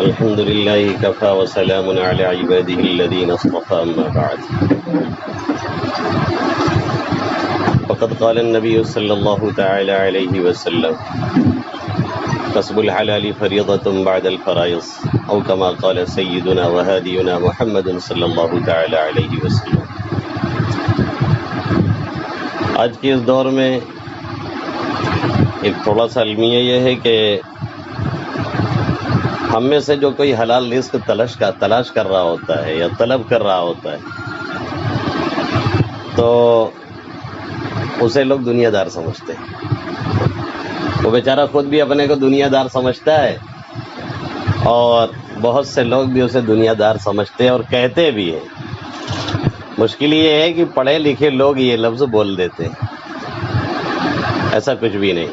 الحمد لله كفى وسلام على عباده الذين اصطفى أما بعد فقد قال النبي صلى الله تعالى عليه وسلم كسب الحلال فريضة بعد الفرائض أو كما قال سيدنا وهادينا محمد صلی اللہ تعالی علیہ وسلم۔ آج کے اس دور میں ایک تھوڑا سا المیہ یہ ہے کہ ہم میں سے جو کوئی حلال رزق تلاش کر رہا ہوتا ہے یا طلب کر رہا ہوتا ہے تو اسے لوگ دنیا دار سمجھتے ہیں۔ وہ بیچارہ خود بھی اپنے کو دنیا دار سمجھتا ہے اور بہت سے لوگ بھی اسے دنیا دار سمجھتے ہیں اور کہتے بھی ہیں۔ مشکل یہ ہے کہ پڑھے لکھے لوگ یہ لفظ بول دیتے ہیں، ایسا کچھ بھی نہیں۔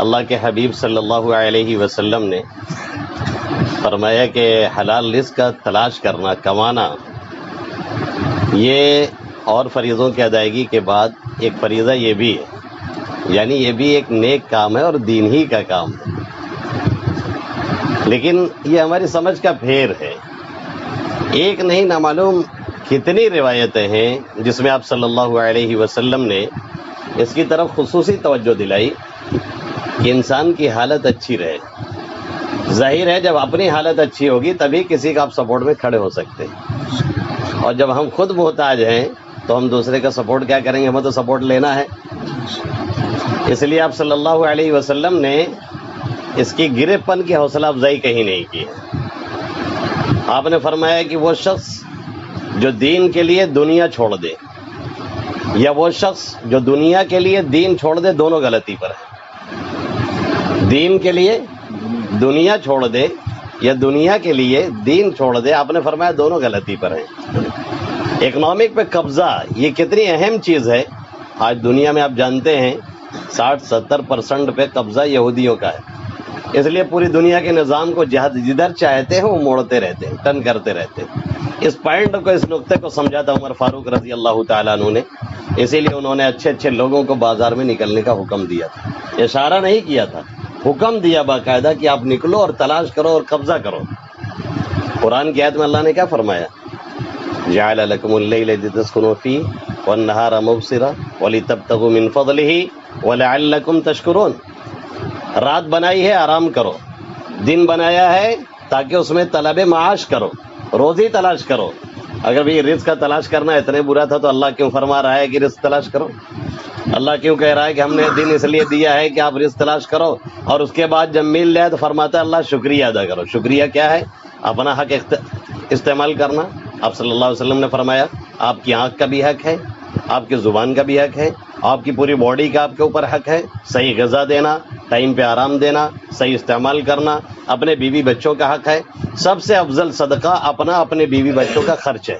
اللہ کے حبیب صلی اللہ علیہ وسلم نے فرمایا کہ حلال رزق کا تلاش کرنا، کمانا، یہ اور فریضوں کی ادائیگی کے بعد ایک فریضہ یہ بھی ہے، یعنی یہ بھی ایک نیک کام ہے اور دین ہی کا کام ہے۔ لیکن یہ ہماری سمجھ کا پھیر ہے۔ ایک نہیں نامعلوم کتنی روایتیں ہیں جس میں آپ صلی اللہ علیہ وسلم نے اس کی طرف خصوصی توجہ دلائی کہ انسان کی حالت اچھی رہے۔ ظاہر ہے جب اپنی حالت اچھی ہوگی تبھی کسی کا آپ سپورٹ میں کھڑے ہو سکتے ہیں، اور جب ہم خود محتاج ہیں تو ہم دوسرے کا سپورٹ کیا کریں گے؟ ہمیں تو سپورٹ لینا ہے۔ اس لیے آپ صلی اللہ علیہ وسلم نے اس کی گرے پن کی حوصلہ افزائی کہیں نہیں کی۔ آپ نے فرمایا کہ وہ شخص جو دین کے لیے دنیا چھوڑ دے یا وہ شخص جو دنیا کے لیے دین چھوڑ دے، دونوں غلطی پر ہے۔ دین کے لیے دنیا چھوڑ دے یا دنیا کے لیے دین چھوڑ دے، آپ نے فرمایا دونوں غلطی پر ہیں۔ اکنامک پہ قبضہ یہ کتنی اہم چیز ہے۔ آج دنیا میں آپ جانتے ہیں 60-70% پہ قبضہ یہودیوں کا ہے۔ اس لیے پوری دنیا کے نظام کو جدھر چاہتے ہیں وہ موڑتے رہتے ہیں، ٹرن کرتے رہتے ہیں۔ اس پوائنٹ کو، اس نقطے کو سمجھا تھا عمر فاروق رضی اللہ تعالیٰ عنہ نے، اسی لیے انہوں نے اچھے لوگوں کو بازار میں نکلنے کا حکم دیا تھا۔ اشارہ نہیں کیا تھا، حکم دیا باقاعدہ کہ آپ نکلو اور تلاش کرو اور قبضہ کرو۔ قرآن کی آیت میں اللہ نے کیا فرمایا؟ جعل لکم اللیل لتسکنوا فیہ والنہار مبصرا ولتبتغوا من فضلہ ولعلکم تشکرون۔ رات بنائی ہے آرام کرو، دن بنایا ہے تاکہ اس میں طلب معاش کرو، روزی تلاش کرو۔ اگر بھی رزق کا تلاش کرنا اتنے برا تھا تو اللہ کیوں فرما رہا ہے کہ رزق تلاش کرو؟ اللہ کیوں کہہ رہا ہے کہ ہم نے دن اس لیے دیا ہے کہ آپ رزق تلاش کرو، اور اس کے بعد جب مل جائے تو فرماتا ہے اللہ شکریہ ادا کرو۔ شکریہ کیا ہے؟ اپنا حق استعمال کرنا۔ آپ صلی اللہ علیہ وسلم نے فرمایا آپ کی آنکھ کا بھی حق ہے، آپ کی زبان کا بھی حق ہے، آپ کی پوری باڈی کا آپ کے اوپر حق ہے۔ صحیح غذا دینا، ٹائم پہ آرام دینا، صحیح استعمال کرنا، اپنے بیوی بچوں کا حق ہے۔ سب سے افضل صدقہ اپنے بیوی بچوں کا خرچ ہے۔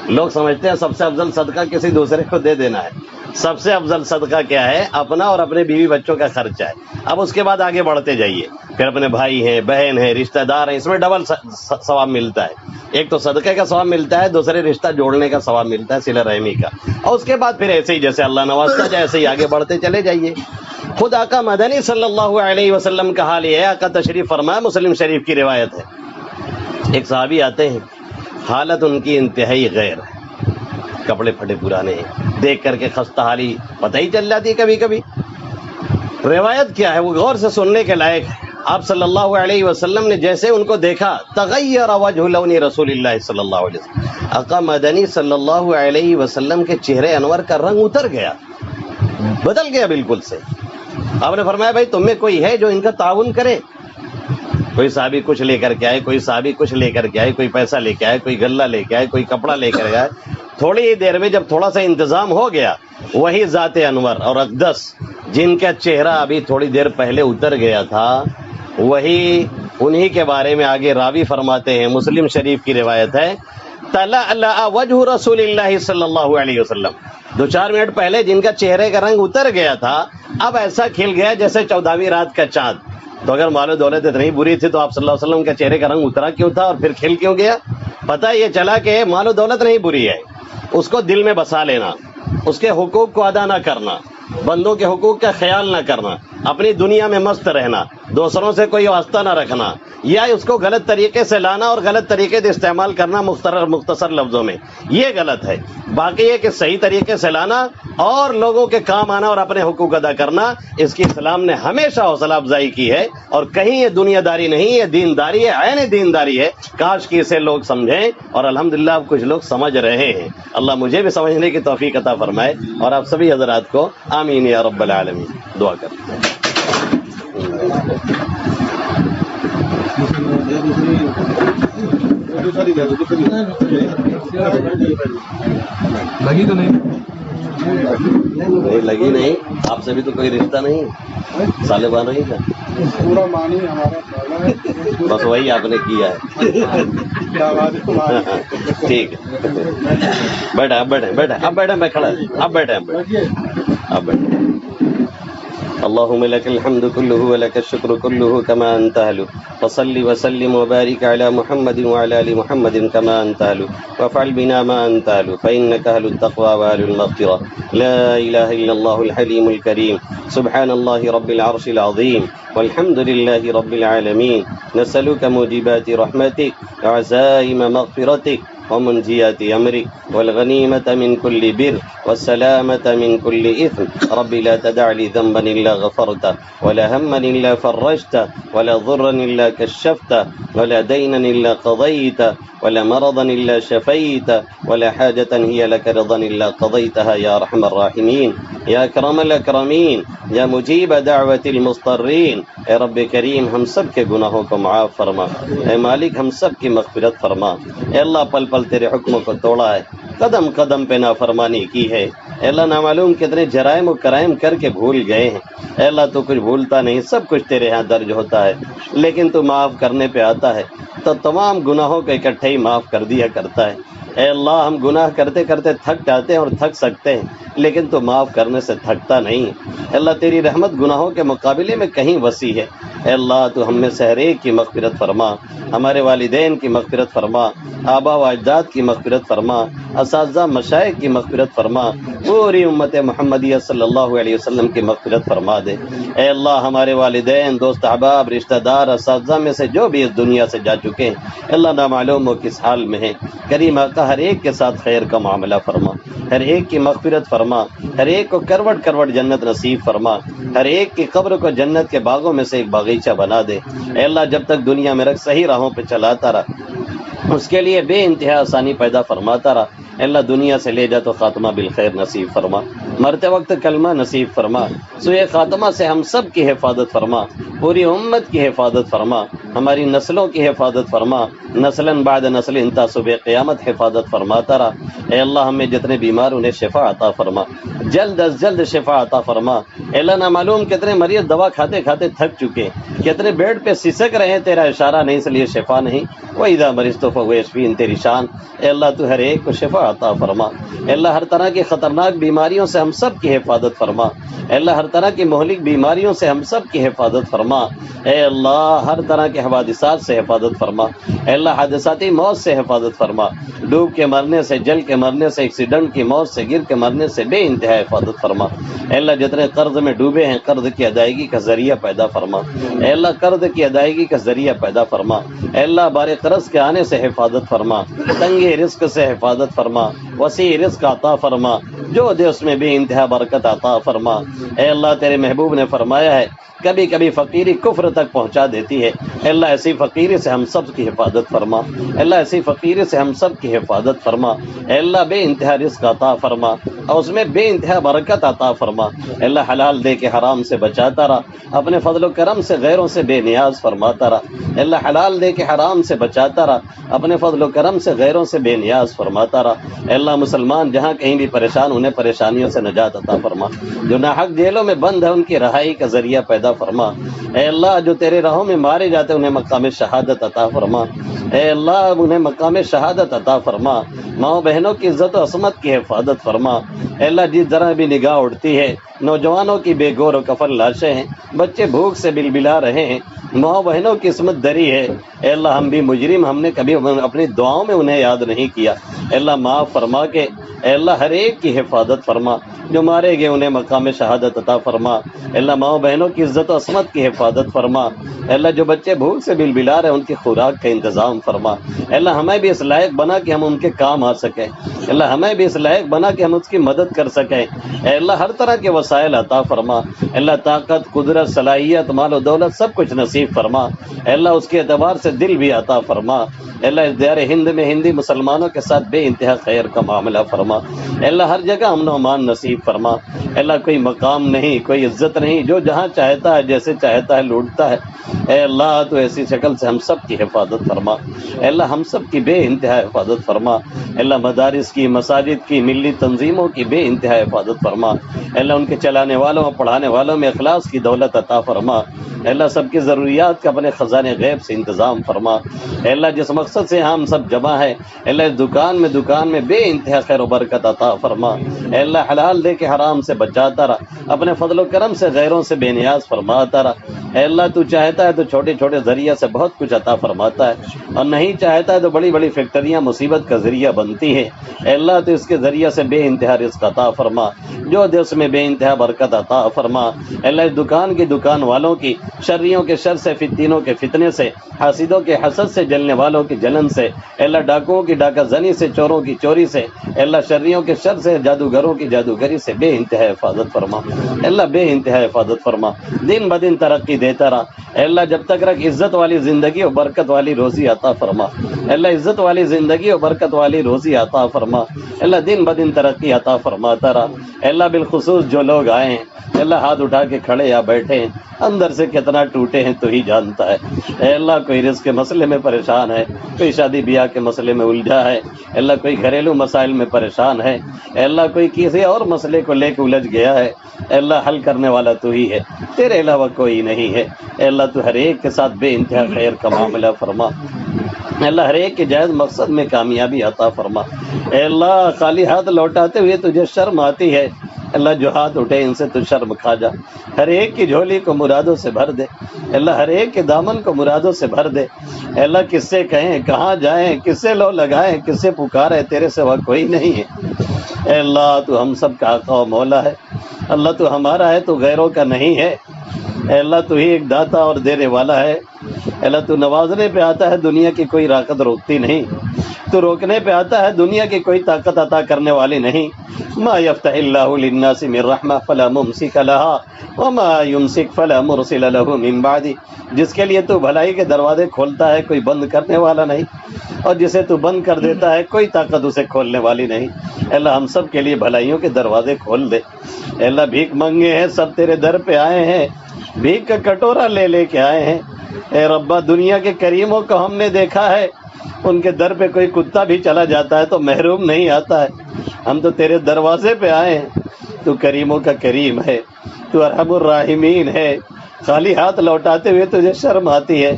لوگ سمجھتے ہیں سب سے افضل صدقہ کسی دوسرے کو دے دینا ہے۔ سب سے افضل صدقہ کیا ہے؟ اپنا اور اپنے بیوی بچوں کا خرچہ ہے۔ اب اس کے بعد آگے بڑھتے جائیے، پھر اپنے بھائی ہیں، بہن ہیں، رشتہ دار ہیں، اس میں ڈبل ثواب ملتا ہے۔ ایک تو صدقے کا ثواب ملتا ہے، دوسرے رشتہ جوڑنے کا ثواب ملتا ہے، صلہ رحمی کا۔ اور اس کے بعد پھر ایسے ہی جیسے اللہ نوازتا جائے ایسے ہی آگے بڑھتے چلے جائیے۔ خود آقا مدنی صلی اللہ علیہ وسلم کا حال یہ ہے۔ آقا تشریف فرمایا، مسلم شریف کی روایت ہے، ایک صحابی آتے ہیں، حالت ان کی انتہائی غیر ہے، کپڑے پھٹے پرانے ہیں، دیکھ کر کے خستہ حالی پتہ ہی چل جاتی ہے کبھی کبھی۔ روایت کیا ہے وہ غور سے سننے کے لائق ہے۔ آپ صلی اللہ علیہ وسلم نے جیسے ان کو دیکھا، تغیر وجہ لون رسول اللہ صلی اللہ علیہ وسلم، آقا مدنی صلی اللہ علیہ وسلم کے چہرے انور کا رنگ اتر گیا، بدل گیا بالکل سے۔ آپ نے فرمایا بھائی تم میں کوئی ہے جو ان کا تعاون کرے؟ کوئی صحابی کچھ لے کر کے آئے، کوئی صحابی کچھ لے کر کے آئے، کوئی پیسہ لے کے آئے، کوئی غلہ لے کے آئے، کوئی کپڑا لے کر آئے۔ تھوڑی ہی دیر میں جب تھوڑا سا انتظام ہو گیا، وہی ذات انور اور اقدس جن کا چہرہ ابھی تھوڑی دیر پہلے اتر گیا تھا، وہی انہی کے بارے میں آگے راوی فرماتے ہیں، مسلم شریف کی روایت ہے، تلألأ وجہ رسول اللہ صلی اللہ علیہ وسلم، 2-4 منٹ پہلے جن کا چہرے کا رنگ اتر گیا تھا اب ایسا کھل گیا جیسے 14ویں رات کا چاند۔ تو اگر مال و دولت اتنی بری تھی تو آپ صلی اللہ علیہ وسلم کے چہرے کا رنگ اترا کیوں تھا اور پھر کھل کیوں گیا؟ پتہ یہ چلا کہ مال و دولت نہیں بری ہے، اس کو دل میں بسا لینا، اس کے حقوق کو ادا نہ کرنا، بندوں کے حقوق کا خیال نہ کرنا، اپنی دنیا میں مست رہنا، دوسروں سے کوئی واسطہ نہ رکھنا، یا اس کو غلط طریقے سے لانا اور غلط طریقے سے استعمال کرنا مختصر لفظوں میں، یہ غلط ہے۔ باقی یہ کہ صحیح طریقے سے لانا اور لوگوں کے کام آنا اور اپنے حقوق ادا کرنا، اس کی اسلام نے ہمیشہ حوصلہ افزائی کی ہے، اور کہیں یہ دنیا داری نہیں، یہ دینداری ہے، عین دینداری ہے۔ کاش کہ اسے لوگ سمجھیں، اور الحمدللہ اب کچھ لوگ سمجھ رہے ہیں۔ اللہ مجھے بھی سمجھنے کی توفیق عطا فرمائے، اور آپ سبھی حضرات کو آمین یا رب العالمین۔ دعا کرتے ہیں۔ لگی تو نہیں؟ نہیں لگی نہیں، آپ سے بھی تو کوئی رشتہ نہیں، سالے بانو ہی کا پورا مانی ہمارا، بس وہی آپ نے کیا ہے۔ ٹھیک ہے، بیٹھے اب بیٹھے بیٹھے اب بیٹھے، میں کھڑا، اب بیٹھے اب بیٹھے۔ اللهم لك الحمد كله ولك الشكر كله كما أنت أهل، فصل وسلم وبارك على محمد وعلى آل محمد كما أنت أهل، وافعل بنا ما أنت أهل، فإنك أهل التقوى وأهل المغفرة، لا إله إلا الله الحليم الكريم، سبحان الله رب العرش العظيم، والحمد لله رب العالمين، نسألك موجبات رحمتك وعزائم مغفرتك ومنجيات أمرك والغنيمة من كل بر والسلامة من كل إثم، رب لا تدع لي ذنبا إلا غفرته، ولا هما إلا فرجته، ولا ضرا إلا كشفته، ولا دينا إلا قضيته، ولا مرضا إلا شفيته، ولا حاجة هي لك رضا إلا قضيتها يا أرحم الراحمين، يا أكرم الأكرمين، يا مجيب دعوة المضطرين۔ اے رب کریم ہم سب کے گناہوں کو معاف فرما، اے مالک ہم سب کی مغفرت فرما۔ اے اللہ پل پل تیرے حکموں کو توڑا ہے، قدم قدم پہ نافرمانی کی ہے، اے اللہ نامعلوم کتنے جرائم و کرائم کر کے بھول گئے ہیں، اے اللہ تو کچھ بھولتا نہیں، سب کچھ تیرے ہاں درج ہوتا ہے، لیکن تو معاف کرنے پہ آتا ہے تو تمام گناہوں کو اکٹھے ہی معاف کر دیا کرتا ہے۔ اے اللہ ہم گناہ کرتے کرتے تھک جاتے ہیں اور تھک سکتے ہیں، لیکن تو معاف کرنے سے تھکتا نہیں۔ اے اللہ تیری رحمت گناہوں کے مقابلے میں کہیں وسیع ہے۔ اے اللہ تو ہم میں سے ہر ایک کی مغفرت فرما، ہمارے والدین کی مغفرت فرما، آبا و اجداد کی مغفرت فرما، اساتذہ مشائخ کی مغفرت فرما، پوری امت محمدیہ صلی اللہ علیہ وسلم کی مغفرت فرما دے۔ اے اللہ ہمارے والدین، دوست احباب، رشتہ دار، اساتذہ میں سے جو بھی اس دنیا سے جا چکے ہیں، اے اللہ نامعلوم وہ کس حال میں ہیں، کریم آقا ہر ایک کے ساتھ خیر کا معاملہ فرما، ہر ایک کی مغفرت فرما، ہر ایک کو کروٹ کروٹ جنت نصیب فرما، ہر ایک کی قبر کو جنت کے باغوں میں سے ایک باغیچہ بنا دے۔ اے اللہ جب تک دنیا میں رکھ صحیح راہوں پہ چلاتا رہا، اس کے لیے بے انتہا آسانی پیدا فرماتا رہا۔ اے اللہ دنیا سے لے جا تو خاتمہ بالخیر نصیب فرما، مرتے وقت کلمہ نصیب فرما، سوئے خاتمہ سے ہم سب کی حفاظت فرما، پوری امت کی حفاظت فرما، ہماری نسلوں کی حفاظت فرما، نسلاً بعد نسل انتا صبح قیامت حفاظت فرماتا رہا۔ اے اللہ ہمیں جتنے بیمار انہیں شفا عطا فرما، جلد از جلد شفا عطا فرما۔ اے اللہ نامعلوم کتنے مریض دوا کھاتے کھاتے تھک چکے، کتنے بیڈ پہ سسک رہے ہیں، تیرا اشارہ نہیں اس لیے شفا نہیں، وَإِذَا مَرِضْتُ فَهُوَ يَشْفِينِ، تیری شان۔ اے اللہ تو ہر ایک کو شفا عطا فرما۔ اے اللہ ہر طرح کی خطرناک بیماریوں سے ہم سب کی حفاظت فرما۔ اے اللہ ہر طرح کی مہلک بیماریوں سے ہم سب کی حفاظت فرما۔ اے اللہ ہر طرح کے حوادثات سے حفاظت فرما۔ اے اللہ حادثاتی موت سے حفاظت فرما، ڈوب کے مرنے سے، جل کے مرنے سے، ایکسیڈنٹ کی موت سے، گر کے مرنے سے بے انتہا حفاظت فرما۔ اے اللہ جتنے قرض میں ڈوبے ہیں، قرض کی ادائیگی کا ذریعہ پیدا فرما۔ اے اللہ قرض کی ادائیگی کا ذریعہ پیدا فرما۔ اے اللہ بار قرض کے آنے سے حفاظت فرما، تنگی رزق سے حفاظت فرما، وسیع رزق عطا فرما، جو دے اس میں بے انتہا برکت عطا فرما۔ اے اللہ تیرے محبوب نے فرمایا ہے کبھی کبھی فقیری کفر تک پہنچا دیتی ہے، اے اللہ ایسی فقیری سے ہم سب کی حفاظت فرما۔ اے اللہ ایسی فقیری سے ہم سب کی حفاظت فرما۔ اے اللہ بے انتہا رزق عطا فرما اور اس میں بے انتہا برکت عطا فرما۔ اے اللہ حلال دے کے حرام سے بچاتا رہا، اپنے فضل و کرم سے غیروں سے بے نیاز فرماتا رہا۔ اے اللہ حلال دے کے حرام سے بچاتا رہا، اپنے فضل و کرم سے غیروں سے بے نیاز فرماتا رہا۔ اے اللہ مسلمان جہاں کہیں بھی پریشان، انہیں پریشانیوں سے نجات عطا فرما، جو ناحق جیلوں میں بند ہے ان کی رہائی کا ذریعہ پیدا فرما۔ اے اللہ جو تیرے راہوں میں مارے جاتے انہیں مقام شہادت عطا فرما۔ اے اللہ انہیں مقام شہادت عطا فرما، ماؤں بہنوں کی عزت و عصمت کی حفاظت فرما۔ اے اللہ جس طرح بھی نگاہ اڑتی ہے، نوجوانوں کی بے گور و کفن لاشیں ہیں، بچے بھوک سے بلبلا رہے ہیں، ماؤں بہنوں کی عصمت دری ہے۔ اے اللہ ہم بھی مجرم، ہم نے کبھی اپنی دعاؤں میں انہیں یاد نہیں کیا، اے اللہ معاف فرما کے اے اللہ ہر ایک کی حفاظت فرما، جو مارے گئے انہیں مقام شہادت عطا فرما، اے اللہ ماؤں بہنوں کی عزت و عصمت کی حفاظت فرما، اے اللہ جو بچے بھوک سے بلبلا رہے ان کی خوراک کا انتظام فرما، اے اللہ ہمیں بھی اس لائق بنا کہ ہم ان کے کام آ سکیں، اے اللہ ہمیں بھی اس لائق بنا کہ ہم اس کی مدد کر سکیں، اے اللہ ہر طرح کے وسائل عطا فرما، اے اللہ طاقت، قدرت، صلاحیت، مال و دولت سب کچھ نصیب فرما، اے اللہ اس کے اعتبار سے دل بھی عطا فرما، اے اللہ اس دیار ہند میں ہندی مسلمانوں کے ساتھ بے انتہا خیر کا معاملہ فرما، اے اللہ ہر جگہ امن و امان نصیب فرما، اے اللہ کوئی مقام نہیں، کوئی عزت نہیں، جو جہاں چاہتا ہے جیسے چاہتا ہے لوٹتا ہے، اے اللہ تو ایسی شکل سے ہم سب کی حفاظت فرما، اے اللہ ہم سب کی بے انتہا حفاظت فرما، اے اللہ مدارس کی، مساجد کی، ملی تنظیموں کی بے انتہا حفاظت فرما، اے اللہ ان کے چلانے والوں اور پڑھانے والوں میں اخلاص کی دولت عطا فرما، اے اللہ سب کی ضروریات کا اپنے خزانے غیب سے انتظام فرما، اے اللہ جس مقصد سے ہم سب جمع ہے، اے اللہ اس دکان میں بے انتہا خیر و برکت عطا فرما، اے اللہ حلال دے کے حرام سے بچاتا رہا، اپنے فضل و کرم سے غیروں سے بے نیاز فرماتا رہا، اے اللہ تو چاہتا ہے تو چھوٹے چھوٹے ذریعہ سے بہت کچھ عطا فرماتا ہے، اور نہیں چاہتا ہے تو بڑی بڑی فیکٹریاں مصیبت کا ذریعہ بنتی ہیں، اے اللہ تو اس کے ذریعہ سے بے انتہا رزق عطا فرما، جو دے اس میں بے انتہا برکت عطا فرما، اے اللہ اس دکان والوں کی شریوں کے شر سے، فتنوں کے فتنے سے، حاسدوں کے حسد سے، جلنے والوں کی جلن سے، اے اللہ ڈاکوؤں کی ڈاکہ زنی سے، چوروں کی چوری سے، اے اللہ شریوں کے شر سے، جادوگروں کی جادوگری سے بے انتہا حفاظت فرما، اے اللہ بے انتہا حفاظت فرما، دن بدن ترقی دیتا رہا، اے اللہ جب تک رکھ عزت والی زندگی اور برکت والی روزی عطا فرما، اے اللہ عزت والی زندگی اور برکت والی روزی عطا فرما، اے اللہ دن بدن ترقی عطا فرماتا رہا، اے اللہ بالخصوص جو لوگ آئے ہیں، اے اللہ ہاتھ اٹھا کے کھڑے یا بیٹھے ہیں، اندر سے کتنا ٹوٹے ہیں تو ہی جانتا ہے، اے اللہ کوئی رزق کے مسئلے میں پریشان ہے، کوئی شادی بیاہ کے مسئلے میں الجھا ہے، اے اللہ کوئی گھریلو مسائل میں پریشان ہے، اے اللہ کوئی کسی اور مسئلے کو لے کے الجھ گیا ہے، اے اللہ حل کرنے والا تو ہی ہے، تیرے علاوہ کوئی نہیں ہے، اے اللہ تو ہر ایک کے ساتھ بے انتہا خیر کا معاملہ فرما، اے اللہ ہر ایک کے جائز مقصد میں کامیابی عطا فرما، اے اللہ خالی ہاتھ لوٹاتے ہوئے تجھے شرم آتی ہے، اللہ جو ہاتھ اٹھے ان سے تو شرم کھا جا، ہر ایک کی جھولی کو مرادوں سے بھر دے، اللہ ہر ایک کے دامن کو مرادوں سے بھر دے، اے اللہ کس سے کہیں، کہاں جائیں، کس سے لو لگائیں، کس سے پکارے، تیرے سوا کوئی نہیں ہے، اے اللہ تو ہم سب کا آقا و مولا ہے، اللہ تو ہمارا ہے، تو غیروں کا نہیں ہے، اے اللہ تو ہی ایک داتا اور دینے والا ہے، اے اللہ تو نوازنے پہ آتا ہے، دنیا کی کوئی طاقت روکتی نہیں، تو روکنے پہ آتا ہے، دنیا کی کوئی طاقت عطا کرنے والی نہیں، ما یفتح اللہ للناس من رحمہ فلا ممسک لها وما یمسک فلا مرسل له من بعدہ، جس کے لیے تو بھلائی کے دروازے کھولتا ہے کوئی بند کرنے والا نہیں، اور جسے تو بند کر دیتا ہے کوئی طاقت اسے کھولنے والی نہیں، اے اللہ ہم سب کے لیے بھلائیوں کے دروازے کھول دے، اے اللہ بھیک منگے ہیں سب تیرے در پہ آئے ہیں، بھیک کا کٹورا لے کے آئے ہیں، اے ربا دنیا کے کریموں کو ہم نے دیکھا ہے، ان کے در پہ کوئی کتا بھی چلا جاتا ہے تو محروم نہیں آتا ہے، ہم تو تیرے دروازے پہ آئے ہیں، تو کریموں کا کریم ہے، تو ارحم الراحمین ہے، خالی ہاتھ لوٹاتے ہوئے تجھے شرم آتی ہے،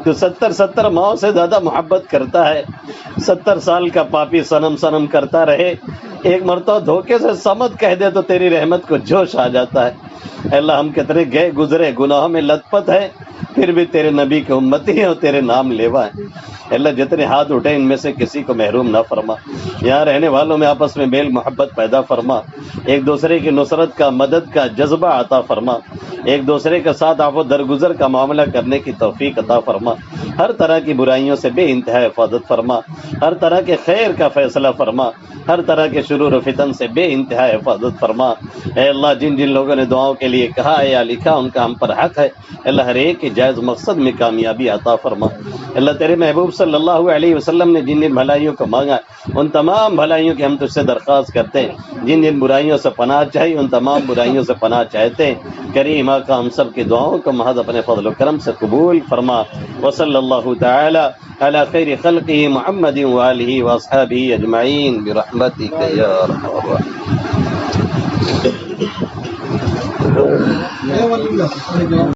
تو 70 ماؤں سے زیادہ محبت کرتا ہے، 70 سال کا پاپی صنم کرتا رہے، ایک مرتبہ دھوکے سے سمت کہہ دے تو تیری رحمت کو جوش آ جاتا ہے، اے اللہ ہم کتنے گئے گزرے گناہوں میں لت پت ہے، پھر بھی تیرے نبی کے امتی ہیں اور تیرے نام لیوا ہے، اے اللہ جتنے ہاتھ اٹھے ان میں سے کسی کو محروم نہ فرما، یہاں رہنے والوں میں آپس میں میل محبت پیدا فرما، ایک دوسرے کی نصرت کا، مدد کا جذبہ عطا فرما، ایک دوسرے کے ساتھ عفو درگزر کا معاملہ کرنے کی توفیق عطا فرما، ہر طرح کی برائیوں سے بے انتہا حفاظت فرما، ہر طرح کے خیر کا فیصلہ فرما، ہر طرح کے شرور و فتن سے بے انتہا حفاظت فرما، اے اللہ جن لوگوں نے دعاؤں کے لیے کہا ہے یا لکھا ان کا ہم پر حق ہے، اللہ ہر ایک کے جائز مقصد میں کامیابی عطا فرما، اللہ تیرے محبوب صلی اللہ علیہ وسلم نے جن بھلائیوں کو مانگا ان تمام بھلائیوں کی ہم تجھ سے درخواست کرتے ہیں، جن برائیوں سے پناہ چاہیے ان تمام برائیوں سے پناہ چاہتے ہیں، کریم آقا ہم سب کی دعاؤں کو محض اپنے فضل و کرم سے قبول فرما، وصلی اللہ تعالی علی خیر خلقہ محمد وآلہ واصحابہ اجمعین برحمتک یا ارحم الراحمین۔